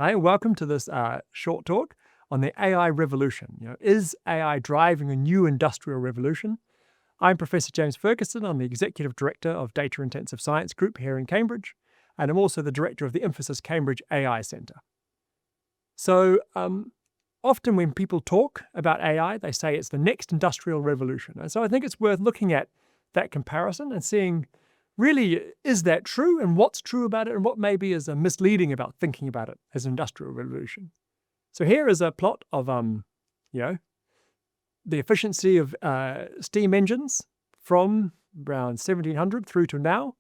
Hi, and welcome to this short talk on the AI revolution. Is AI driving a new industrial revolution? I'm Professor James Fergusson. I'm the Executive Director of Data Intensive Science Group here in Cambridge, and I'm also the Director of the Infosys-Cambridge AI Centre. So often when people talk about AI, they say it's the next industrial revolution. And so I think it's worth looking at that comparison and seeing, really, is that true, and what's true about it, and what maybe is misleading about thinking about it as an industrial revolution. So here is a plot of the efficiency of steam engines from around 1700 through to now.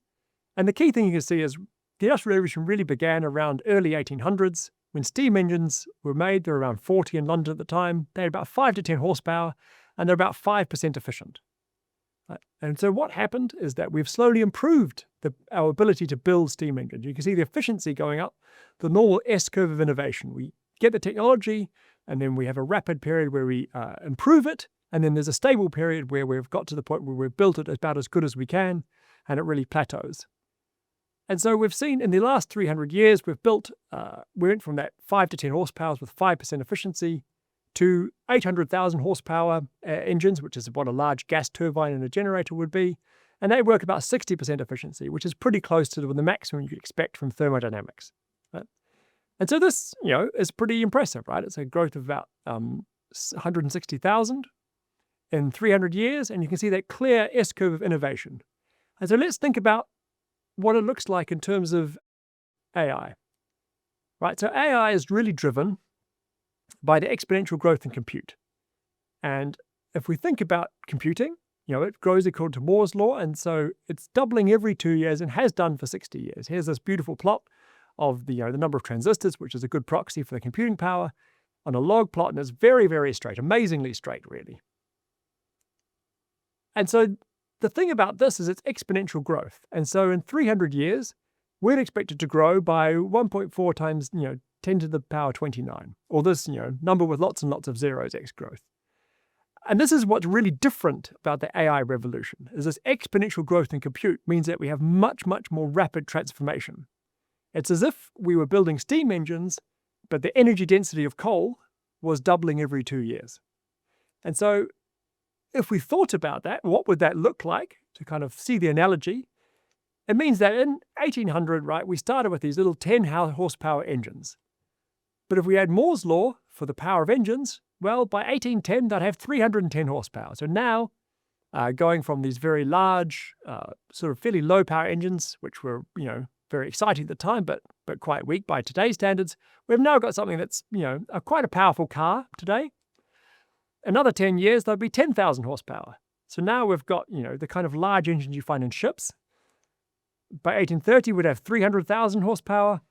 And the key thing you can see is the industrial revolution really began around early 1800s when steam engines were made. There were around 40 in London at the time. They had about 5 to 10 horsepower, and they're about 5% efficient. And so what happened is that we've slowly improved our ability to build steam engines. You can see the efficiency going up, the normal S-curve of innovation. We get the technology, and then we have a rapid period where we improve it, and then there's a stable period where we've got to the point where we've built it about as good as we can, and it really plateaus. And so we've seen in the last 300 years, we went from that 5 to 10 horsepower with 5% efficiency to 800,000 horsepower engines, which is what a large gas turbine and a generator would be. And they work about 60% efficiency, which is pretty close to the maximum you expect from thermodynamics. Right? And so this, is pretty impressive, right? It's a growth of about 160,000 in 300 years, and you can see that clear S-curve of innovation. And so let's think about what it looks like in terms of AI. Right? So AI is really driven by the exponential growth in compute. And if we think about computing, it grows according to Moore's law, and so it's doubling every 2 years and has done for 60 years. Here's this beautiful plot of the number of transistors, which is a good proxy for the computing power, on a log plot, and it's very, very straight, amazingly straight, really. And so the thing about this is it's exponential growth. And so in 300 years, we'd expect it to grow by 1.4 times, 10 to the power 29, or this, number with lots and lots of zeros, x growth. And this is what's really different about the AI revolution, is this exponential growth in compute means that we have much, much more rapid transformation. It's as if we were building steam engines, but the energy density of coal was doubling every 2 years. And so if we thought about that, what would that look like, to kind of see the analogy? It means that in 1800, right, we started with these little 10 horsepower engines. But if we had Moore's law for the power of engines, well, by 1810, they'd have 310 horsepower. So now, going from these very large, sort of fairly low power engines, which were, very exciting at the time, but quite weak by today's standards, we've now got something that's, quite a powerful car today. Another 10 years, there'll be 10,000 horsepower. So now we've got, the kind of large engines you find in ships. By 1830, we'd have 300,000 horsepower.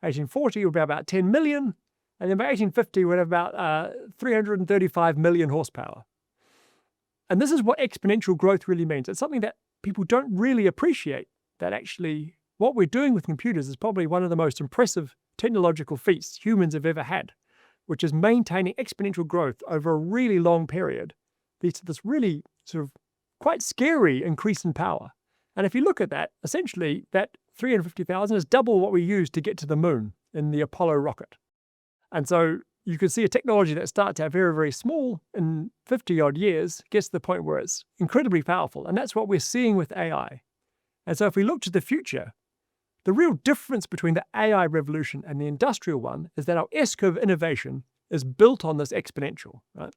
1840 would be about 10 million. And then by 1850, we'd have about 335 million horsepower. And this is what exponential growth really means. It's something that people don't really appreciate, that actually what we're doing with computers is probably one of the most impressive technological feats humans have ever had, which is maintaining exponential growth over a really long period. This really sort of quite scary increase in power. And if you look at that, essentially that 350,000 is double what we used to get to the moon in the Apollo rocket. And so you can see a technology that starts out very, very small in 50-odd years gets to the point where it's incredibly powerful. And that's what we're seeing with AI. And so if we look to the future, the real difference between the AI revolution and the industrial one is that our S-curve innovation is built on this exponential, right?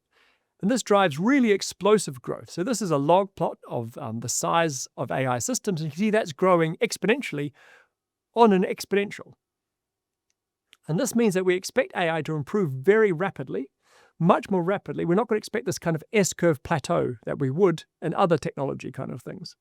And this drives really explosive growth. So this is a log plot of the size of AI systems, and you can see that's growing exponentially on an exponential. And this means that we expect AI to improve very rapidly, much more rapidly. We're not going to expect this kind of S-curve plateau that we would in other technology kind of things.